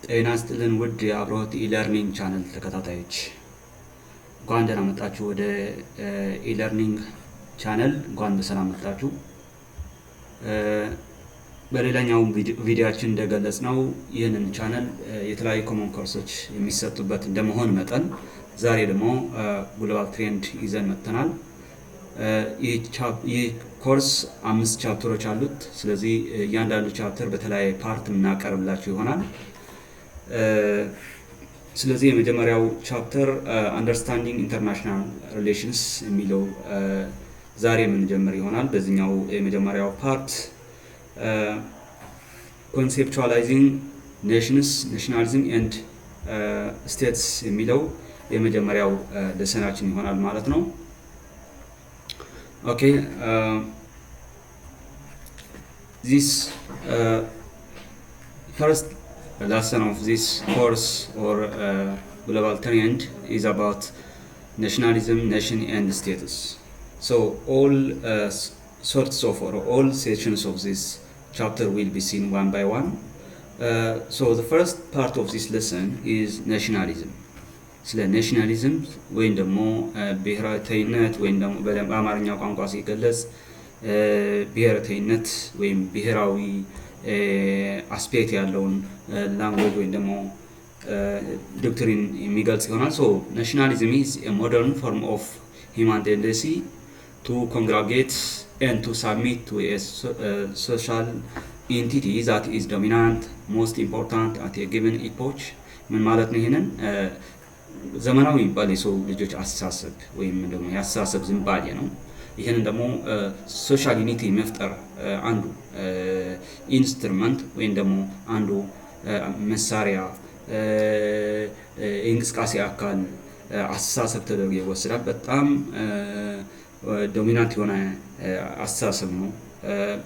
ጤና ይስጥልን ውድ የአብሮት ኢለርኒንግ ቻናል ተከታታዮች እንኳን ደህና መጣችሁ ወደ ኢለርኒንግ ቻናል እንኳን በሰላም መጣችሁ። በሌላኛው ቪዲዮአችን እንደገለጽነው ይህንን ቻናል የተለያዩ ኮመን ኮርሶች የሚሰጡበት እንደመሆን መጠን ዛሬ ደግሞ ግሎባል ትሬንድ ይዘን መጥተናል። ይህ ኮርስ 5 ቻፕተሮች አሉት። ስለዚህ እያንዳንዱ ቻፕተር በተለያየ ፓርት እናቀርብላችሁ ይሆናል። ስለዚህ የመጀመሪያው ቻፕተር አንደርስታንዲንግ ኢንተርናሽናል ሪሌሽንስ የሚለው ዛሬ የምንጀምር ይሆናል። በዚህኛው የመጀመሪያው ፓርት ኮንሴፕቹዋላይዚንግ ኔሽንስ ናሽናሊዝም ኤንድ ስቴትስ የሚለው የመጀመሪያው ለሰናችን ይሆናል ማለት ነው። ኦኬ this first lesson of this course or global trend is about nationalism, nation and status. So all sorts of or all sections of this chapter will be seen one by one. So the first part of this lesson is nationalism. ስለ ናሽናሊዝም ወይም ደግሞ ብሔራዊነት ወይም ደግሞ በአማርኛ ቋንቋ ሲገለጽ ብሔራዊነት ወይም ብሔራዊ አስፔክት ያለውን ላንጉዌጅ ወይም ደግሞ ዶክትሪን የሚገልጽ ይሆናል። ሶ ናሽናሊዝም is a modern form of human tendency to congregate and to submit to a social entity that is dominant, most important at a given epoch. ምን ማለት ነው? ይሄንን ዘመናዊ የሚባል የሰው ልጆች አስተሳሰብ ወይም ደግሞ የአስተሳሰብ ዝንባሌ ነው። ይሄንን ደግሞ ሶሻል ዩኒቲ መፍጠር አንዱ ኢንስትሩመንት ወይም ደግሞ አንዱ መሳሪያ የእንቅስቃሴ አካል አስተሳሰብ ተደርጎ ይወሰዳል። በጣም ዶሚናንት የሆነ አስተሳሰብ ነው።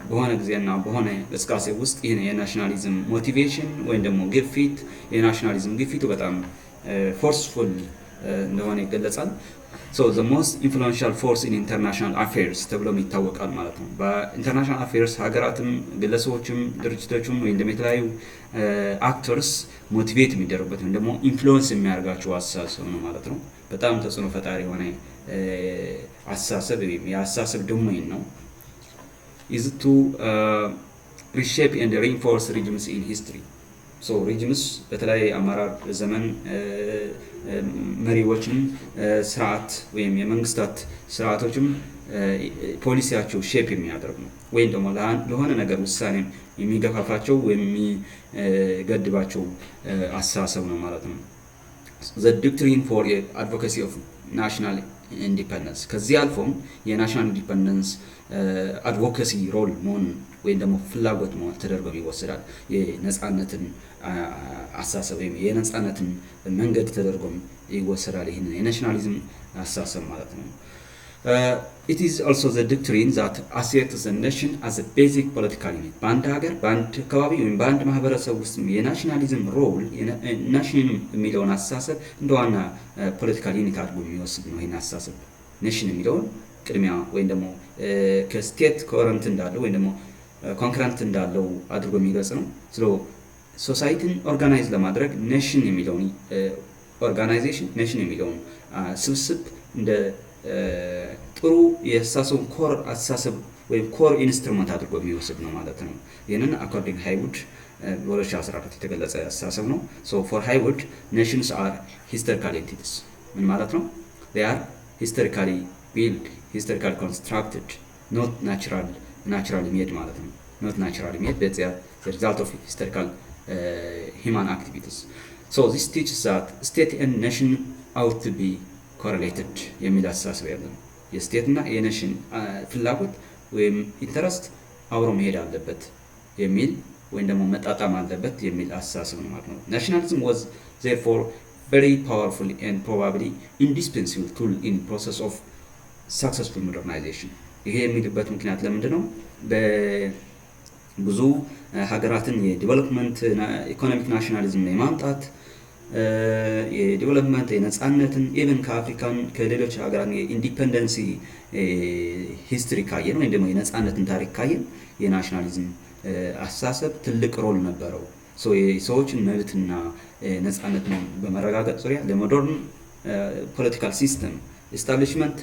በሆነ ጊዜና በሆነ እንቅስቃሴ ውስጥ ይሄ የናሽናሊዝም ሞቲቬሽን ወይም ደግሞ ግፊት የናሽናሊዝም ግፊቱ በጣም forceful እንደሆነ ይገለጻል። So the most influential force in international affairs ተብሎም ይታወቃል ማለት ነው። በኢንተርናሽናል አፌርስ ሀገራትም ግለሰቦችም ድርጅቶችም ወይም ደግሞ የተለያዩ አክተርስ ሞቲቬት የሚደረጉበት ወይም ደግሞ ኢንፍሉዌንስ የሚያደርጋቸው አስተሳሰብ ነው ማለት ነው። በጣም ተጽዕኖ ፈጣሪ የሆነ አስተሳሰብ ወይም የአስተሳሰብ ዶሜን ነው። is to reshape and reinforce regimes in history. ሶ ሪጅምስ በተለያየ አመራር ዘመን መሪዎችም ስርዓት ወይም የመንግስታት ስርዓቶችም ፖሊሲያቸው ሼፕ የሚያደርጉ ነው ወይም ደግሞ ለሆነ ነገር ውሳኔ የሚገፋፋቸው ወይም የሚገድባቸው አስተሳሰብ ነው ማለት ነው። the doctrine for advocacy of national independence ከዚህ አልፎም የናሽናል ኢንዲፔንደንስ አድቮኬሲ ሮል መሆን ወይም ደግሞ ፍላጎት መሆን ተደርጎ ይወሰዳል። የነጻነትን አስተሳሰብ ወይም የነጻነትን መንገድ ተደርጎ ይወሰዳል። ይሄን የናሽናሊዝም አስተሳሰብ ማለት ነው። it is also the doctrine that asserts the nation as a basic political unit በአንድ ሀገር በአንድ አካባቢ ወይም በአንድ ማህበረሰብ ውስጥ የናሽናሊዝም ሮል ናሽን የሚለውን አስተሳሰብ እንደ ዋና ፖለቲካል ዩኒት አድርጎ የሚወስድ ነው። ይሄን አስተሳሰብ ኔሽን የሚለውን ቅድሚያ ወይም ደግሞ ከስቴት ኮረንት እንዳለው ወይም ደግሞ ኮንክረንት እንዳለው አድርጎ የሚገልጽ ነው። ስለ ሶሳይቲን ኦርጋናይዝ ለማድረግ ኔሽን የሚለውን ኦርጋናይዜሽን ኔሽን የሚለውን ስብስብ እንደ ጥሩ የአስተሳሰብ ኮር አስተሳሰብ ወይም ኮር ኢንስትሩመንት አድርጎ የሚወስድ ነው ማለት ነው። ይህንን አኮርዲንግ ሃይውድ በ2014 የተገለጸ አስተሳሰብ ነው። ሶ ፎር ሃይውድ ኔሽንስ አር ሂስቶሪካል ኤንቲቲስ ምን ማለት ነው? they are historically built, historically constructed, not naturally made ማለት ነው። not naturally made but they are the result of historical human activities. So this teaches that state and nation ought to be correlated የሚል አስተሳሰብ ያለው የስቴት እና የኔሽን ፍላጎት ወይም ኢንተረስት አብሮ መሄድ አለበት የሚል ወይም ደግሞ መጣጣም አለበት የሚል አስተሳሰብ ነው ማለት ነው። ናሽናሊዝም was therefore very powerful and probably indispensable tool in process of successful modernization. ይሄ የሚልበት ምክንያት ለምንድን ነው? በብዙ ሀገራትን የዲቨሎፕመንት ኢኮኖሚክ ናሽናሊዝም የማምጣት የዲቨሎፕመንት የነጻነትን ኢቨን ከአፍሪካን ከሌሎች ሀገራት የኢንዲፔንደንሲ ሂስትሪ ካየን ወይም ደግሞ የነጻነትን ታሪክ ካየን የናሽናሊዝም አስተሳሰብ ትልቅ ሮል ነበረው። የሰዎችን መብትና ነፃነት በመረጋገጥ ዙሪያ ለሞደርን ፖለቲካል ሲስተም ኤስታብሊሽመንት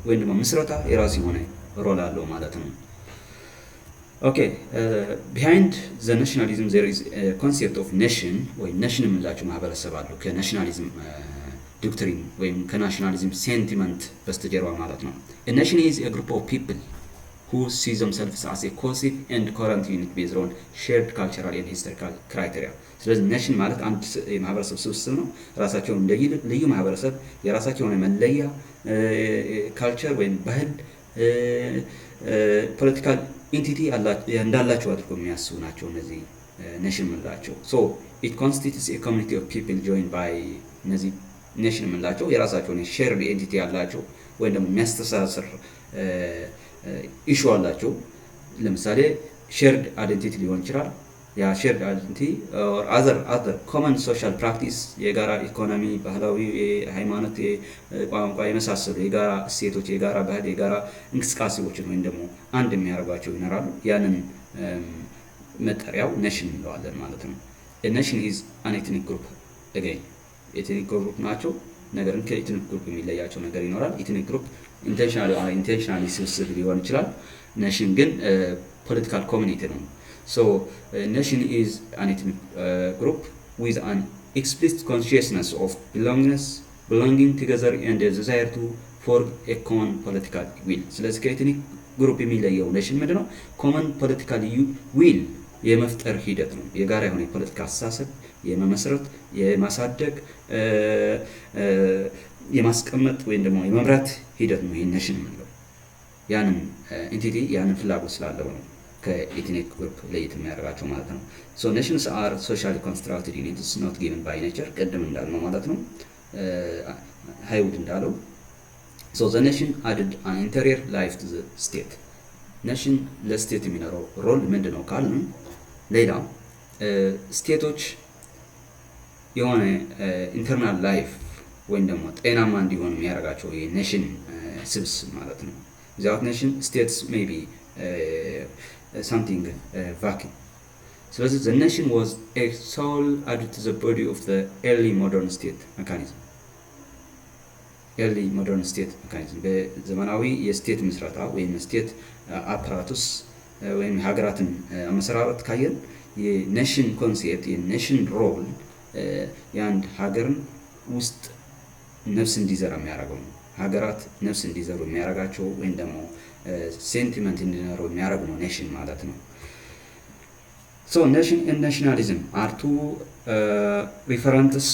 ወይም ደግሞ ምስረታ የራሱ የሆነ ሮል አለው ማለት ነው። ኦኬ ቢሃይንድ ዘ ናሽናሊዝም ዜር ኢዝ ኮንሴፕት ኦፍ ኔሽን ወይም ኔሽን የምንላቸው ማህበረሰብ አሉ ከናሽናሊዝም ዶክትሪን ወይም ከናሽናሊዝም ሴንቲመንት በስተጀርባ ማለት ነው። ኔሽን ኢዝ ኤ ግሩፕ ኦፍ ፒፕል who see themselves as a cohesive and coherent unit based on shared cultural and historical criteria። ስለዚህ ኔሽን ማለት አንድ የማህበረሰብ ስብስብ ነው። ራሳቸውን እንደ ልዩ ማህበረሰብ የራሳቸው የሆነ መለያ ካልቸር ወይም ባህል ፖለቲካል ኢንቲቲ እንዳላቸው አድርጎ የሚያስቡ ናቸው እነዚህ ኔሽን የምንላቸው። ሶ ኢት ኮንስቲቱትስ ኤ ኮሚኒቲ ኦፍ ፒፕል ጆይንድ ባይ እነዚህ ኔሽን የምንላቸው የራሳቸውን ሼርድ ኤንቲቲ ያላቸው ወይም ደግሞ የሚያስተሳስር ኢሹ አላቸው። ለምሳሌ ሼርድ አይደንቲቲ ሊሆን ይችላል። ያ ሼርድ አይደንቲቲ ኦር አዘር ኮመን ሶሻል ፕራክቲስ የጋራ ኢኮኖሚ፣ ባህላዊ፣ ሃይማኖት፣ ቋንቋ የመሳሰሉ የጋራ እሴቶች፣ የጋራ ባህል፣ የጋራ እንቅስቃሴዎችን ወይም ደግሞ አንድ የሚያደርጓቸው ይኖራሉ። ያንን መጠሪያው ኔሽን እንለዋለን ማለት ነው። ኔሽን ኢዝ አን ኤትኒክ ግሩፕ አገኝ ኤትኒክ ግሩፕ ናቸው። ነገርን ከኤትኒክ ግሩፕ የሚለያቸው ነገር ይኖራል። ኤትኒክ ግሩፕ ኢንቴንሽናሊ ስብስብ ሊሆን ይችላል። ኔሽን ግን ፖለቲካል ኮሚኒቲ ነው። ሶ ኔሽን ኢዝ አን ኤትኒክ ግሩፕ ዊዝ አን ኤክስፕሊሲት ኮንሽስነስ ኦፍ ቢሎንጊንግ ቱጌዘር ኤንድ ዲዛየር ቱ ፎርም ኤ ኮመን ፖለቲካል ዊል። ስለዚህ ከኤትኒክ ግሩፕ የሚለየው ኔሽን ምንድን ነው? ኮመን ፖለቲካል ዊል የመፍጠር ሂደት ነው። የጋራ የሆነ የፖለቲካ አስተሳሰብ የመመስረት የማሳደግ የማስቀመጥ ወይም ደግሞ የመምራት ሂደት ነው። ይህ ኔሽን የምንለው ያንን ኢንቲቲ ያንን ፍላጎት ስላለው ነው ከኤትኒክ ግሩፕ ለየት የሚያደርጋቸው ማለት ነው። ሶ ኔሽንስ አር ሶሻሊ ኮንስትራክትድ ዩኒትስ ኖት ጊቨን ባይ ኔቸር ቅድም እንዳልነው ማለት ነው። ሃይውድ እንዳለው ሶ ዘ ኔሽን አድድ አን ኢንተሪየር ላይፍ ቱ ዘ ስቴት። ኔሽን ለስቴት የሚኖረው ሮል ምንድን ነው ካልን ሌላ ስቴቶች የሆነ ኢንተርናል ላይፍ ወይም ደግሞ ጤናማ እንዲሆኑ የሚያደርጋቸው የኔሽን ስብስብ ማለት ነው። ዊዛውት ኔሽን ስቴትስ ሜይ ቢ ሳምቲንግ ቫኪዩም። ስለዚህ ዘ ኔሽን ዋዝ ኤ ሶል አድድ ቱ ዘ ቦዲ ኦፍ ዘ ኤርሊ ሞደርን ስቴት ሜካኒዝም። ኤርሊ ሞደርን ስቴት ሜካኒዝም በዘመናዊ የስቴት ምስረታ ወይም ስቴት አፕራቱስ ወይም ሀገራትን አመሰራረት ካየን የኔሽን ኮንሴፕት የኔሽን ሮል የአንድ ሀገርን ውስጥ ነፍስ እንዲዘራ የሚያደርገው ነው። ሀገራት ነፍስ እንዲዘሩ የሚያደርጋቸው ወይም ደግሞ ሴንቲመንት እንዲኖሩ የሚያደርግ ነው ኔሽን ማለት ነው። ሶ ኔሽን ኤንድ ናሽናሊዝም አር ቱ ሪፈረንትስ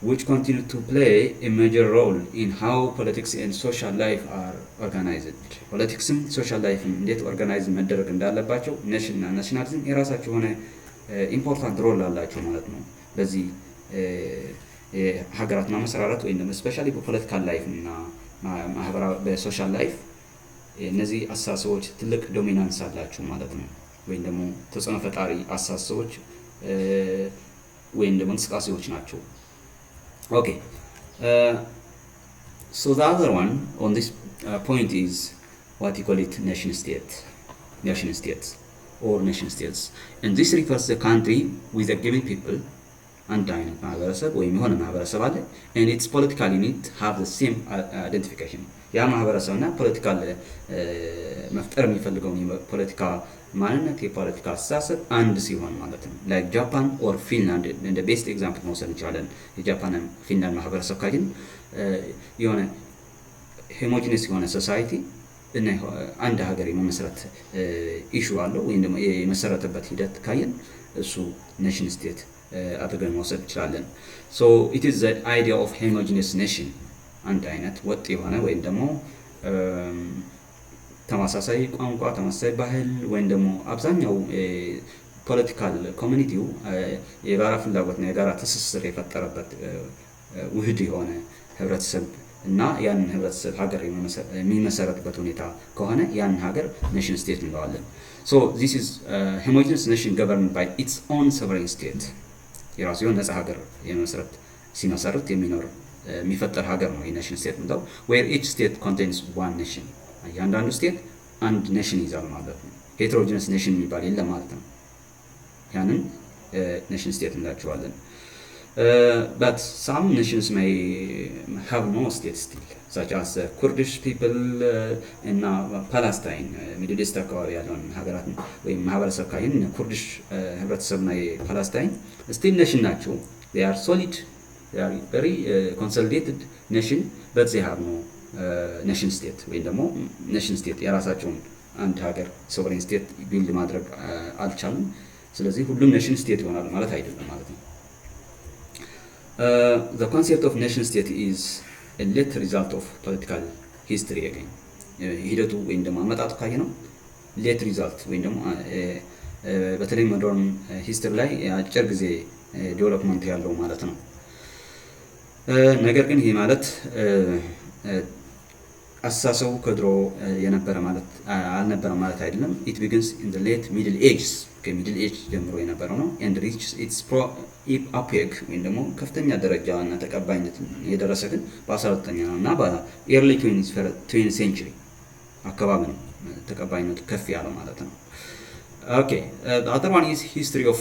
which continue to play a major role in how politics and social life are organized። ፖለቲክስም ሶሻል ላይፍም እንዴት ኦርጋናይዝ መደረግ እንዳለባቸው ኔሽን እና ናሽናሊዝም የራሳቸው የሆነ ኢምፖርታንት ሮል አላቸው ማለት ነው። በዚህ ሀገራት ማመሰራረት ወይም ደግሞ ስፔሻሊ በፖለቲካል ላይፍ እና ማህበራዊ በሶሻል ላይፍ እነዚህ አሳሰቦች ትልቅ ዶሚናንስ አላቸው ማለት ነው። ወይም ደግሞ ተጽዕኖ ፈጣሪ አሳሰቦች ወይም ደግሞ እንቅስቃሴዎች ናቸው። Okay, so the other one on this point is what you call it nation states or nation states, and this refers the country with a given people አንድ አይነት ማህበረሰብ ወይም የሆነ ማህበረሰብ አለ and its political unit have the same identification። ያ ማህበረሰብና ፖለቲካል መፍጠር የሚፈልገውን የፖለቲካ ማንነት የፖለቲካ አስተሳሰብ አንድ ሲሆን ማለት ነው። ላይክ ጃፓን ኦር ፊንላንድ እንደ ቤስት ኤግዛምፕል መውሰድ እንችላለን። የጃፓን ፊንላንድ ማህበረሰብ ካየን የሆነ ሆሞጂነስ የሆነ ሶሳይቲ እና አንድ ሀገር የመመስረት ኢሹ አለው ወይም ደግሞ የመሰረተበት ሂደት ካየን እሱ ኔሽን ስቴት አድርገን መውሰድ እንችላለን። ሶ ኢት ኢዝ ዘ አይዲያ ኦፍ ሆሞጂነስ ኔሽን አንድ አይነት ወጥ የሆነ ወይም ደግሞ ተመሳሳይ ቋንቋ ተመሳሳይ ባህል ወይም ደግሞ አብዛኛው ፖለቲካል ኮሚኒቲው የጋራ ፍላጎትና የጋራ ትስስር የፈጠረበት ውህድ የሆነ ህብረተሰብ እና ያንን ህብረተሰብ ሀገር የሚመሰረትበት ሁኔታ ከሆነ ያንን ሀገር ኔሽን ስቴት እንለዋለን። ሶ ዚስ ኢዝ ሆሞጂነስ ኔሽን ገቨርንድ ባይ ኢትስ ኦን ሶቨሬን ስቴት። የራሱ የሆነ ነፃ ሀገር ሲመሰርት የሚኖር የሚፈጠር ሀገር ነው የኔሽን ስቴት ነው። ዌር ኢች ስቴት ኮንቴንስ ዋን ኔሽን። እያንዳንዱ ስቴት አንድ ኔሽን ይዛል ማለት ነው። ሄትሮጂነስ ኔሽን የሚባል የለም ማለት ነው። ያንን ኔሽን ስቴት እንላቸዋለን። But some nations may have no state still, such as the Kurdish people in Palestine, Middle East አካባቢ ያለውን ሀገራት ወይም ማህበረሰብ ካይን ኩርዲሽ ህብረተሰብና የፓለስታይን still nation ናቸው። They are solid, they are very consolidated nation, but they have no nation state ወይም ደግሞ nation state የራሳቸውን አንድ ሀገር sovereign state ቢልድ ማድረግ አልቻሉም። ስለዚህ ሁሉም nation state ይሆናል ማለት አይደለም ማለት ነው። The concept of nation state is a late result of political history again. ሂደቱ ወይም ደግሞ አመጣጡ ካየ ነው ሌት ሪዛልት ወይም ደግሞ በተለይ ሞደርን ሂስትሪ ላይ አጭር ጊዜ ዴቨሎፕመንት ያለው ማለት ነው። ነገር ግን ይሄ ማለት አሳሰቡ ከድሮ የነበረ ማለት አልነበረም ማለት አይደለም። It begins in the late Middle Ages, ከሚድል ኤጅ ጀምሮ የነበረው ነው and reaches its apex ወይም ደግሞ ከፍተኛ ደረጃ እና ተቀባይነት የደረሰ ግን በ19ኛው እና በኤርሊ 20th century አካባቢ ነው ተቀባይነቱ ከፍ ያለው ማለት ነው። ኦኬ the other one is history of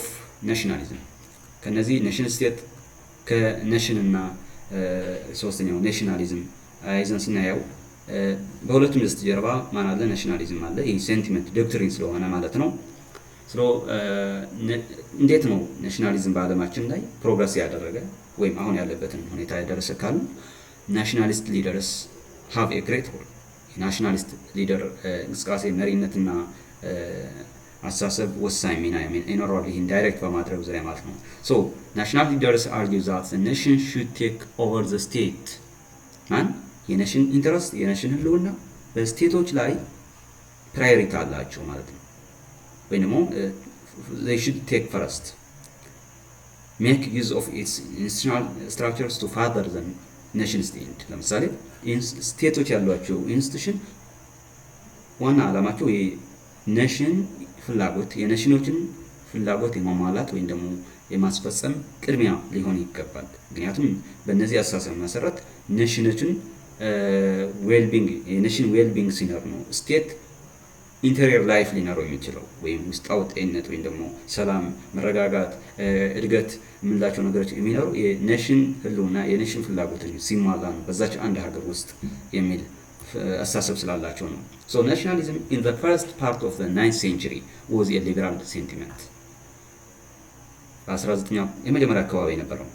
nationalism። ከነዚህ ኔሽን ስቴት ከኔሽን እና ሶስተኛው ናሽናሊዝም አይዘን ስናየው በሁለቱም በስተጀርባ ማን አለ? ናሽናሊዝም አለ። ይሄ ሴንቲመንት ዶክትሪን ስለሆነ ማለት ነው። እንዴት ነው ናሽናሊዝም በዓለማችን ላይ ፕሮግረስ ያደረገ ወይም አሁን ያለበትን ሁኔታ ያደረሰ ካሉ ናሽናሊስት ሊደርስ ሃቭ ኤ ግሬት ሮል። ናሽናሊስት ሊደር እንቅስቃሴ መሪነትና አሳሰብ ወሳኝ ሚና ይኖረዋል ይህን ዳይሬክት በማድረግ ዙሪያ ማለት ነው። ሶ ናሽናል ሊደርስ አርጊው ዛት ዘ ኔሽን ሹድ ቴክ ኦቨር ዘ ስቴት ማን የኔሽን ኢንተረስት የኔሽን ህልውና በስቴቶች ላይ ፕራዮሪቲ አላቸው ማለት ነው። ወይ ደግሞ they should take first make use of its institutional structures to further the nation state። ለምሳሌ ስቴቶች ያሏቸው ኢንስቲትዩሽን ዋና ዓላማቸው የኔሽን ፍላጎት የኔሽኖችን ፍላጎት የማሟላት ወይም ደግሞ የማስፈጸም ቅድሚያ ሊሆን ይገባል። ምክንያቱም በእነዚህ አስተሳሰብ መሰረት ኔሽኖችን ዌልቢንግ የኔሽን ዌልቢንግ ሲኖር ነው ስቴት ኢንተሪየር ላይፍ ሊኖረው የሚችለው ወይም ውስጣዊ ጤንነት ወይም ደግሞ ሰላም፣ መረጋጋት፣ እድገት የምንላቸው ነገሮች የሚኖሩ የኔሽን ህልውና የኔሽን ፍላጎት ሲሟላ ነው በዛች አንድ ሀገር ውስጥ የሚል አስተሳሰብ ስላላቸው ነው። So nationalism in the first part of the 9th century was a liberal sentiment። በ19ኛው የመጀመሪያ አካባቢ የነበረው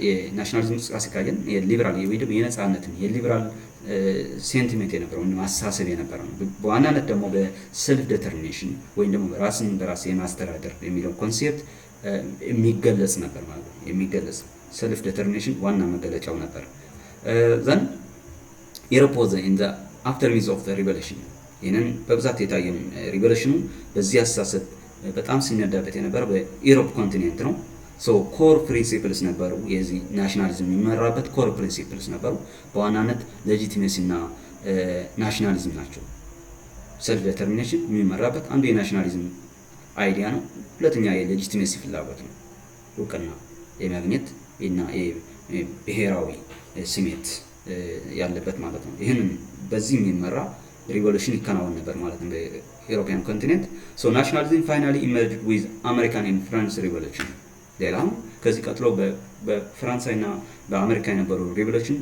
የናሽናሊዝም እንቅስቃሴ ካየን የሊበራል ወይ ደግሞ የነጻነትን የሊበራል ሴንቲሜንት የነበረው አስተሳሰብ የነበረው ነው። በዋናነት ደግሞ በሰልፍ ዲተርሚኔሽን ወይም ደግሞ ራስን በራስ የማስተዳደር የሚለው ኮንሴፕት የሚገለጽ ነበር ማለት ነው። የሚገለጽ ሰልፍ ዲተርሚኔሽን ዋና መገለጫው ነበር። ዘን ዩሮፕ was in the aftermath of the revolution። ይህንን በብዛት የታየው ሪቮሉሽኑ በዚህ አስተሳሰብ በጣም ሲነዳበት የነበረው በዩሮፕ ኮንቲኔንት ነው። ሶ ኮር ፕሪንሲፕልስ ነበሩ። የዚህ ናሽናሊዝም የሚመራበት ኮር ፕሪንሲፕልስ ነበሩ። በዋናነት ሌጂቲሜሲ እና ናሽናሊዝም ናቸው። ሰልፍ ዲተርሚኔሽን የሚመራበት አንዱ የናሽናሊዝም አይዲያ ነው። ሁለተኛ የሌጂቲሜሲ ፍላጎት ነው፣ እውቅና የማግኘት እና ብሔራዊ ስሜት ያለበት ማለት ነው። ይህንን በዚህ የሚመራ ሪቮሉሽን ይከናወን ነበር ማለት ነው በዩሮፒያን ኮንቲኔንት። ሶ ናሽናሊዝም ፋይናሊ ኢመርጅድ ዊዝ አሜሪካን ኤንድ ፍራንስ ሪቮሉሽን። ሌላም ከዚህ ቀጥሎ በፍራንሳይና በአሜሪካ የነበሩ ሪቮሉሽን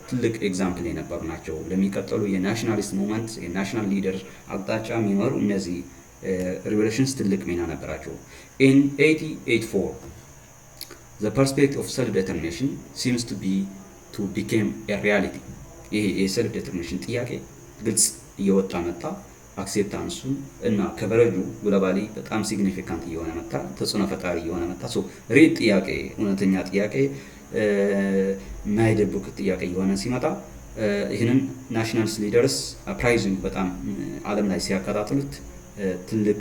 ትልቅ ኤግዛምፕል የነበሩ ናቸው። ለሚቀጥሉ የናሽናሊስት ሙቭመንት የናሽናል ሊደር አቅጣጫ የሚኖሩ እነዚህ ሪቮሉሽንስ ትልቅ ሚና ነበራቸው። ኢን 1884 the perspective of self-determination seems to became a reality። ይሄ የሰልፍ ዲተርሚኔሽን ጥያቄ ግልጽ እየወጣ መጣ። አክሴፕታንሱ እና ከቨሬጁ ግሎባሊ በጣም ሲግኒፊካንት እየሆነ መጣ፣ ተጽዕኖ ፈጣሪ እየሆነ መጣ። ሶ ሪል ጥያቄ እውነተኛ ጥያቄ የማይደብቅ ጥያቄ እየሆነ ሲመጣ ይህንን ናሽናልስ ሊደርስ ፕራይዚንግ በጣም ዓለም ላይ ሲያቀጣጥሉት ትልቅ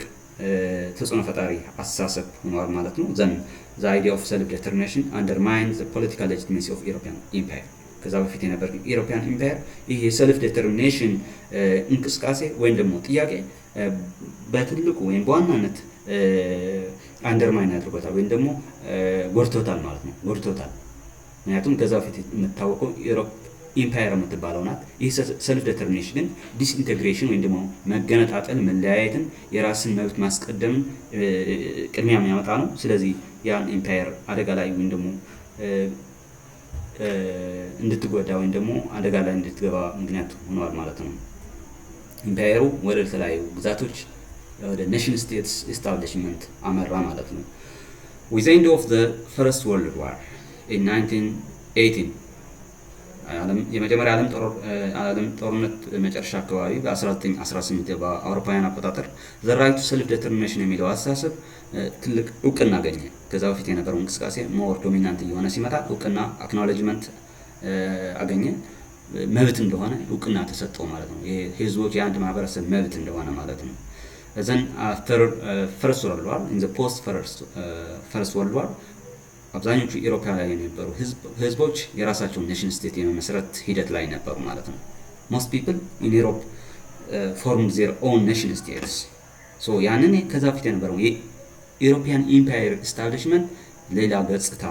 ተጽዕኖ ፈጣሪ አስተሳሰብ ሆኗል ማለት ነው። ዘን the idea of self-determination undermines the political legitimacy of European empire። ከዛ በፊት የነበር ኢሮፒያን ኢምፓየር ይሄ የሰልፍ ዲተርሚኔሽን እንቅስቃሴ ወይም ደግሞ ጥያቄ በትልቁ ወይም በዋናነት አንደርማይን አድርጎታል ወይም ደግሞ ጎድቶታል ማለት ነው። ጎድቶታል ምክንያቱም ከዛ በፊት የምታወቀው ኢምፓየር የምትባለው ናት። ይህ ሰልፍ ዴተርሚኔሽን ግን ዲስኢንቴግሬሽን ወይም ደግሞ መገነጣጠል፣ መለያየትን፣ የራስን መብት ማስቀደምን ቅድሚያ የሚያመጣ ነው። ስለዚህ ያን ኢምፓየር አደጋ ላይ ወይም ደግሞ እንድትጎዳ ወይም ደግሞ አደጋ ላይ እንድትገባ ምክንያት ሆኗል ማለት ነው። ኢምፓየሩ ወደ ተለያዩ ግዛቶች ወደ ኔሽን ስቴትስ ኤስታብሊሽመንት አመራ ማለት ነው። with the end of the first world war in 1918 የመጀመሪያ ዓለም ጦርነት መጨረሻ አካባቢ በ1918 በአውሮፓውያን አቆጣጠር the right to self determination የሚለው አስተሳሰብ ትልቅ እውቅና አገኘ። ከዛ በፊት የነበረው እንቅስቃሴ ሞር ዶሚናንት እየሆነ ሲመጣ እውቅና አክኖሌጅመንት አገኘ። መብት እንደሆነ እውቅና ተሰጠው ማለት ነው። የህዝቦች የአንድ ማህበረሰብ መብት እንደሆነ ማለት ነው። then after first world war in the post first world war አብዛኞቹ ኢሮፓ ላይ የነበሩ ህዝቦች የራሳቸውን ኔሽን ስቴት የመመስረት ሂደት ላይ ነበሩ ማለት ነው። most people in Europe formed their own nation states. so ያንን ከዛ በፊት የነበረው የኢሮፒያን ኢምፓየር ኤስታብሊሽመንት ሌላ ገጽታ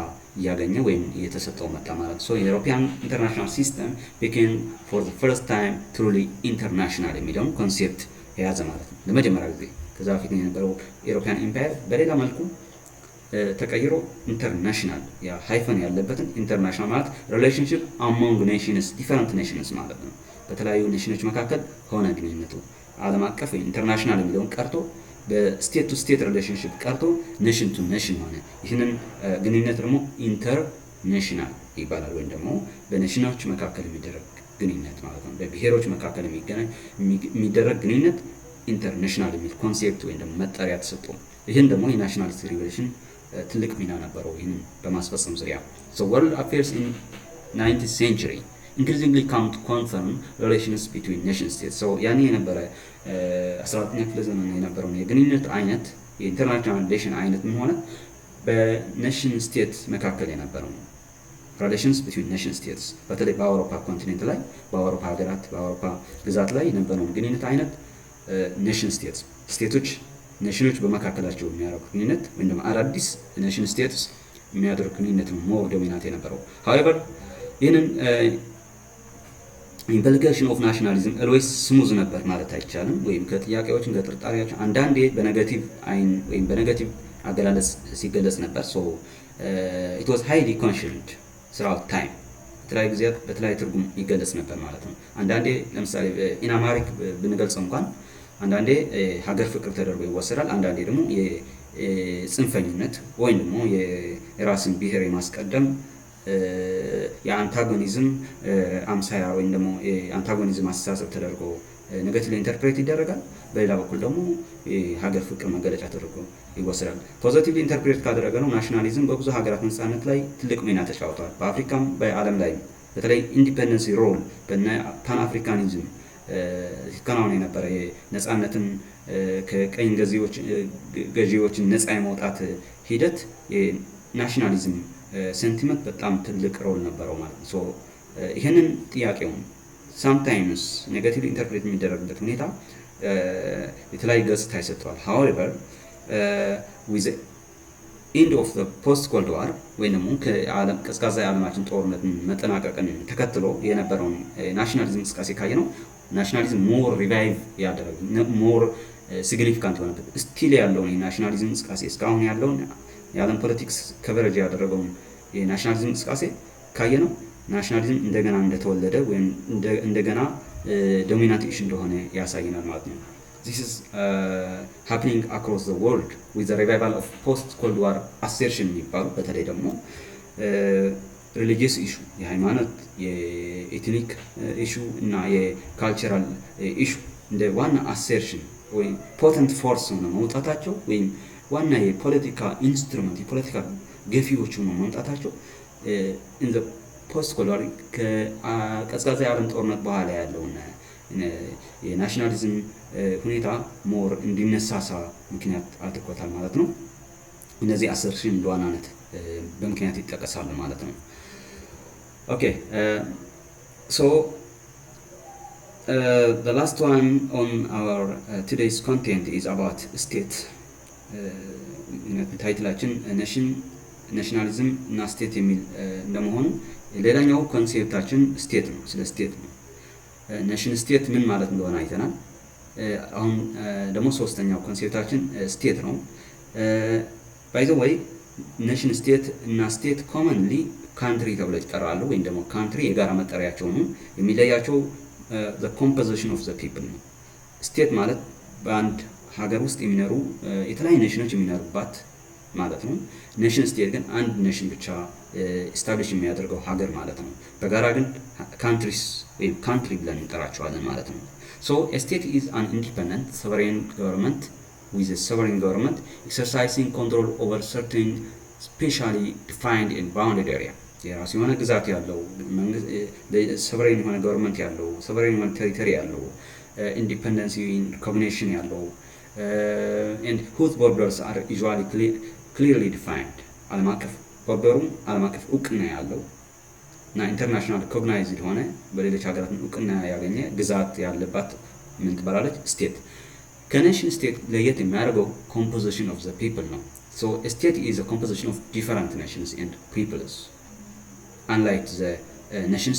ያገኘ ወይም የተሰጠው መጣ ማለት ነው። የኢሮፒያን ኢንተርናሽናል ሲስተም became for the first time truly international የሚለውን ኮንሴፕት የያዘ ማለት ነው ለመጀመሪያ ጊዜ። ከዛ በፊት የነበረው ኢሮፒያን ኢምፓየር በሌላ መልኩ ተቀይሮ ኢንተርናሽናል ያ ሃይፈን ያለበትን ኢንተርናሽናል ማለት ሪሌሽንሺፕ among nations different nations ማለት ነው። በተለያዩ ኔሽኖች መካከል ሆነ ግንኙነቱ ዓለም አቀፍ ኢንተርናሽናል የሚለውን ቀርቶ በስቴት ቱ ስቴት ሪሌሽንሺፕ ቀርቶ ኔሽን ቱ ኔሽን ሆነ። ይህንን ግንኙነት ደግሞ ኢንተርናሽናል ይባላል ወይም ደግሞ በኔሽኖች መካከል የሚደረግ ግንኙነት ማለት ነው። በብሔሮች መካከል የሚደረግ ግንኙነት ኢንተርናሽናል የሚል ኮንሴፕት ወይም ደግሞ መጠሪያ ተሰጥቶ ይህን ደግሞ የናሽናሊስት ሪቮሉሽን ትልቅ ሚና ነበረው ይህንን በማስፈጸም ዙሪያ። so world affairs in 19th century increasingly come to confirm relations between nation states. so ያኔ የነበረ 14ኛ ክፍለ ዘመን የነበረው የግንኙነት አይነት የኢንተርናሽናል ሪሌሽን አይነት ምን ሆነ? በኔሽን ስቴት መካከል የነበረው relations between nation states በተለይ በአውሮፓ ኮንቲኔንት ላይ በአውሮፓ ሀገራት በአውሮፓ ግዛት ላይ የነበረው ግንኙነት አይነት ኔሽን ስቴትስ ስቴቶች ኔሽኖች በመካከላቸው የሚያደርጉት ግንኙነት ወይም ደግሞ አዳዲስ ኔሽን ስቴትስ የሚያደርጉት ግንኙነት ነው ሞር ዶሚናንት የነበረው። however ይህንን ኢምፕሊኬሽን ኦፍ ናሽናሊዝም always ስሙዝ ነበር ማለት አይቻልም። ወይም ከጥያቄዎችን ከጥርጣሬዎች አንዳንዴ በኔጌቲቭ አይን ወይም በኔጌቲቭ አገላለጽ ሲገለጽ ነበር። so it was highly conditioned throughout time በተለያዩ ጊዜያት በተለያዩ ትርጉም ይገለጽ ነበር ማለት ነው። አንዳንዴ ለምሳሌ ኢናማሪክ ብንገልጸው እንኳን አንዳንዴ ሀገር ፍቅር ተደርጎ ይወሰዳል። አንዳንዴ ደግሞ የጽንፈኝነት ወይም ደግሞ የራስን ብሔር የማስቀደም የአንታጎኒዝም አምሳያ ወይም ደግሞ የአንታጎኒዝም አስተሳሰብ ተደርጎ ኔጌቲቭ ኢንተርፕሬት ይደረጋል። በሌላ በኩል ደግሞ የሀገር ፍቅር መገለጫ ተደርጎ ይወሰዳል። ፖዚቲቭሊ ኢንተርፕሬት ካደረገ ነው ናሽናሊዝም በብዙ ሀገራት ነጻነት ላይ ትልቅ ሚና ተጫውቷል። በአፍሪካም በዓለም ላይ በተለይ ኢንዲፔንደንስ ሮል በነ ፓን አፍሪካኒዝም ሲከናወን የነበረ ነጻነትን ከቀኝ ገዢዎችን ነጻ የማውጣት ሂደት የናሽናሊዝም ሴንቲመንት በጣም ትልቅ ሮል ነበረው ማለት ነው። ሶ ይሄንን ጥያቄውን sometimes ኔጌቲቭ ኢንተርፕሬት የሚደረግበት ሁኔታ የተለያዩ ገጽታ ይሰጠዋል። however with the end of the post cold war ወይም ደግሞ ከዓለም ቀዝቃዛ የዓለማችን ጦርነት መጠናቀቅን ተከትሎ የነበረውን ናሽናሊዝም እንቅስቃሴ ካየነው ናሽናሊዝም ሞር ሪቫይቭ ያደረገ ሞር ሲግኒፊካንት ሆነ ስቲል ያለውን የናሽናሊዝም እንቅስቃሴ እስካሁን ያለውን የዓለም ፖለቲክስ ከቨሬጅ ያደረገውን የናሽናሊዝም እንቅስቃሴ ካየነው ናሽናሊዝም እንደገና እንደተወለደ ወይም እንደገና ዶሚናንት ኢሹ እንደሆነ ያሳየናል ማለት ነው። this is happening across the world with the revival of post cold war assertion የሚባሉ በተለይ ደግሞ ሪሊጂየስ ኢሹ የሃይማኖት የኤትኒክ ኢሹ እና የካልቸራል ኢሹ እንደ ዋና አሰርሽን ወይም ፖተንት ፎርስ ሆነው መውጣታቸው ወይም ዋና የፖለቲካ ኢንስትሩመንት የፖለቲካ ገፊዎች ሆነው መውጣታቸው in the post cold war ከቀዝቃዛ የዓለም ጦርነት በኋላ ያለውና የናሽናሊዝም ሁኔታ ሞር እንዲነሳሳ ምክንያት አድርጎታል ማለት ነው። እነዚህ አሰርሽን እንደዋናነት በምክንያት ይጠቀሳሉ ማለት ነው። okay so the last one on our today's content is about state ታይትላችን nation ናሽናሊዝም እና ስቴት የሚል እንደመሆኑ ሌላኛው ኮንሴፕታችን ስቴት ነው። ስለ ስቴት ነው። ኔሽን ስቴት ምን ማለት እንደሆነ አይተናል። አሁን ደግሞ ሶስተኛው ኮንሴፕታችን ስቴት ነው። ባይ ዘ ወይ ኔሽን ስቴት እና ስቴት ኮመንሊ ካንትሪ ተብለው ይጠራሉ፣ ወይም ደግሞ ካንትሪ የጋራ መጠሪያቸው ነው። የሚለያቸው the composition of the people ነው። ስቴት ማለት በአንድ ሀገር ውስጥ የሚኖሩ የተለያዩ ኔሽኖች የሚኖሩባት ማለት ነው። ኔሽን ስቴት ግን አንድ ኔሽን ብቻ ኢስታብሊሽ የሚያደርገው ሀገር ማለት ነው። በጋራ ግን ካንትሪስ ወይም ካንትሪ ብለን እንጠራቸዋለን ማለት ነው። So a state is an independent sovereign government with a sovereign government exercising control over certain specially defined and bounded area. የራሱ የሆነ ግዛት ያለው ሶቨሬን የሆነ ገቨርንመንት ያለው ሶቨሬን የሆነ ቴሪቶሪ ያለው ኢንዲፔንደንስ ሪኮግኒሽን ያለው and whose borders are usually clearly defined. ዓለም አቀፍ ቦርደሩ ዓለም አቀፍ እውቅና ያለው እና ኢንተርናሽናል ሪኮግናይዝድ ሆነ በሌሎች ሀገራት እውቅና ያገኘ ግዛት ያለባት ምን ትባላለች? ስቴት። ከኔሽን ስቴት ለየት የሚያደርገው composition of the people ነው። So a state is a composition of different nations and peoples. Unlike the nation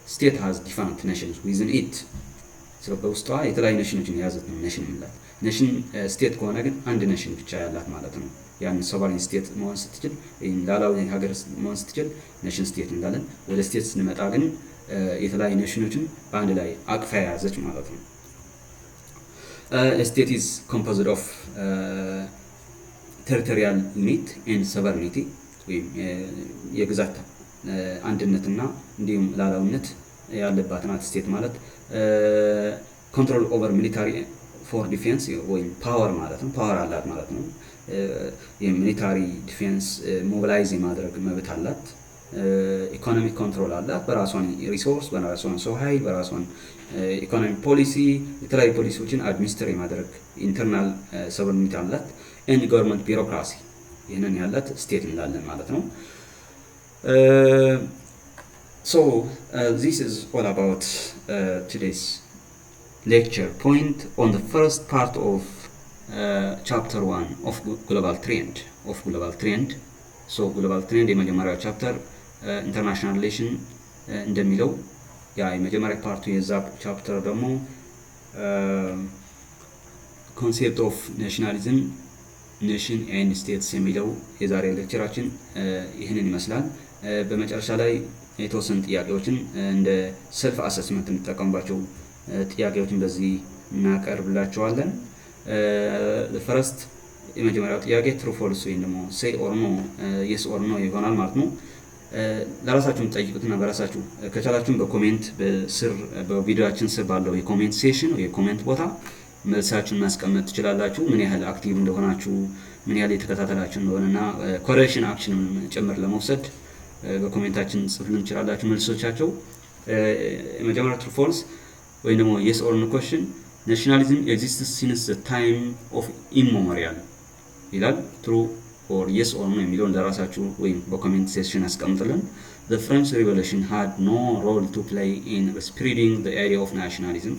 state has different nations within it. So በውስጧ የተለያዩ ኔሽኖችን የያዘት ነው ኔሽን የምንላት። ኔሽን ስቴት ከሆነ ግን አንድ ኔሽን ብቻ ያላት ማለት ነው። ያን ሶቨሬን ስቴት መሆን ስትችል ወይም ሉዓላዊ ሀገር መሆን ስትችል ኔሽን ስቴት እንዳለን፣ ወደ ስቴት ስንመጣ ግን የተለያዩ ኔሽኖችን በአንድ ላይ አቅፋ የያዘች ማለት ነው። ስቴት is composed of territorial unit and sovereignty ወይም የግዛት አንድነትና እንዲሁም ሉዓላዊነት ያለባት ናት ስቴት ማለት። ኮንትሮል ኦቨር ሚሊታሪ ፎር ዲፌንስ ወይም ፓወር ማለት ነው። ፓወር አላት ማለት ነው። የሚሊታሪ ዲፌንስ ሞቢላይዝ የማድረግ መብት አላት። ኢኮኖሚ ኮንትሮል አላት። በራሷን ሪሶርስ፣ በራሷን ሰው ኃይል፣ በራሷን ኢኮኖሚ ፖሊሲ፣ የተለያዩ ፖሊሲዎችን አድሚኒስትር የማድረግ ኢንተርናል ሶቨሬኒቲ አላት። ኤንድ ገቨርንመንት ቢሮክራሲ ይህንን ያላት ስቴት እንላለን ማለት ነው። So this is all about today's lecture point on the first part of chapter 1 of global trend. So global trend የመጀመሪያው ቻፕተር ኢንተርናሽናል ሪሌሽን እንደሚለው ያ የመጀመሪያ ፓርቱ የዛ ቻፕተር ደግሞ ኮንሴፕት ኦፍ ናሽናሊዝም ኔሽን ኤንድ ስቴትስ የሚለው የዛሬ ሌክቸራችን ይህንን ይመስላል። በመጨረሻ ላይ የተወሰኑ ጥያቄዎችን እንደ ሰልፍ አሰስመንት እንጠቀምባቸው ጥያቄዎችን በዚህ እናቀርብላችኋለን። ፈርስት የመጀመሪያው ጥያቄ ትሩ ፎልስ ወይም ደግሞ ሴይ ኦር ኖ የስ ኦር ኖ ይሆናል ማለት ነው። ለራሳችሁ ጠይቁትና በራሳችሁ ከቻላችሁም በኮሜንት በስር በቪዲዮአችን ስር ባለው የኮሜንት ሴክሽን ወይ የኮሜንት ቦታ መልሳችሁን ማስቀመጥ ትችላላችሁ። ምን ያህል አክቲቭ እንደሆናችሁ፣ ምን ያህል የተከታተላችሁ እንደሆነና ኮሬክሽን አክሽን ጭምር ለመውሰድ በኮሜንታችን ጽፉልን ትችላላችሁ መልሶቻቸው። የመጀመሪያው ትሩ ፎልስ ወይም ደግሞ yes or no question nationalism exists since the time of immemorial ይላል። ትሩ ኦር yes or no የሚለውን ለራሳችሁ ወይም በኮሜንት ሴክሽን አስቀምጡልን። The French Revolution had no role to play in spreading the idea of nationalism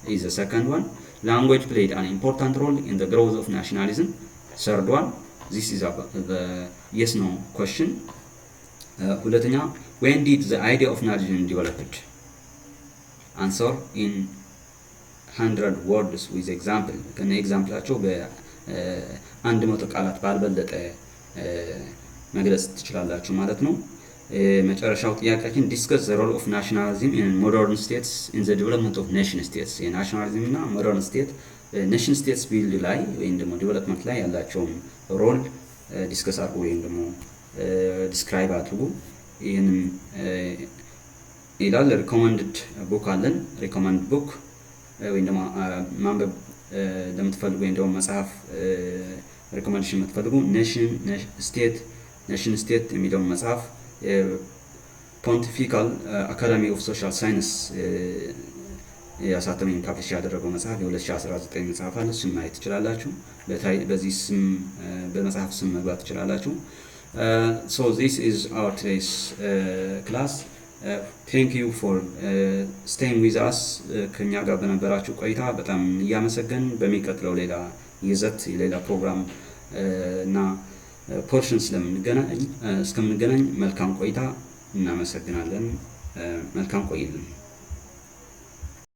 is the second one. Language played an important role in the growth of nationalism. Third one, this is the yes no question. ሁለተኛ when did the idea of nationalism developed? Answer in 100 words with example. ከነ ኤግዛምፕላቸው በአንድ መቶ ቃላት ባልበለጠ መግለጽ ትችላላችሁ ማለት ነው። መጨረሻው ጥያቄያችን discuss the role of nationalism in modern states in the development of nation states. የናሽናሊዝም እና ሞደርን ስቴት ኔሽን ስቴትስ ቢልድ ላይ ወይም ደግሞ ዲቨሎፕመንት ላይ ያላቸውን ሮል ዲስከስ አድርጉ ወይም ደግሞ ዲስክራይብ አድርጉ። ይህንን ይላል። ሪኮመንድድ ቡክ አለን። ሪኮመንድ ቡክ ወይም ደግሞ ማንበብ ለምትፈልጉ ወይም ደግሞ መጽሐፍ ሪኮመንዴሽን የምትፈልጉ ኔሽን ስቴት የሚለውን መጽሐፍ ፖንቲፊካል አካዳሚ ኦፍ ሶሻል ሳይንስ ያሳተመኝ ፓብሊሽ ያደረገው መጽሐፍ የ2019 መጽሐፍ አለ። እሱን ማየት ትችላላችሁ። በዚህ ስም በመጽሐፍ ስም መግባት ትችላላችሁ። So this is our today's class. Thank you for staying with us. ከኛ ጋር በነበራችሁ ቆይታ በጣም እያመሰገን በሚቀጥለው ሌላ ይዘት ሌላ ፕሮግራም እና ፖርሽን እስከምንገናኝ መልካም ቆይታ እናመሰግናለን። መልካም ቆይልን።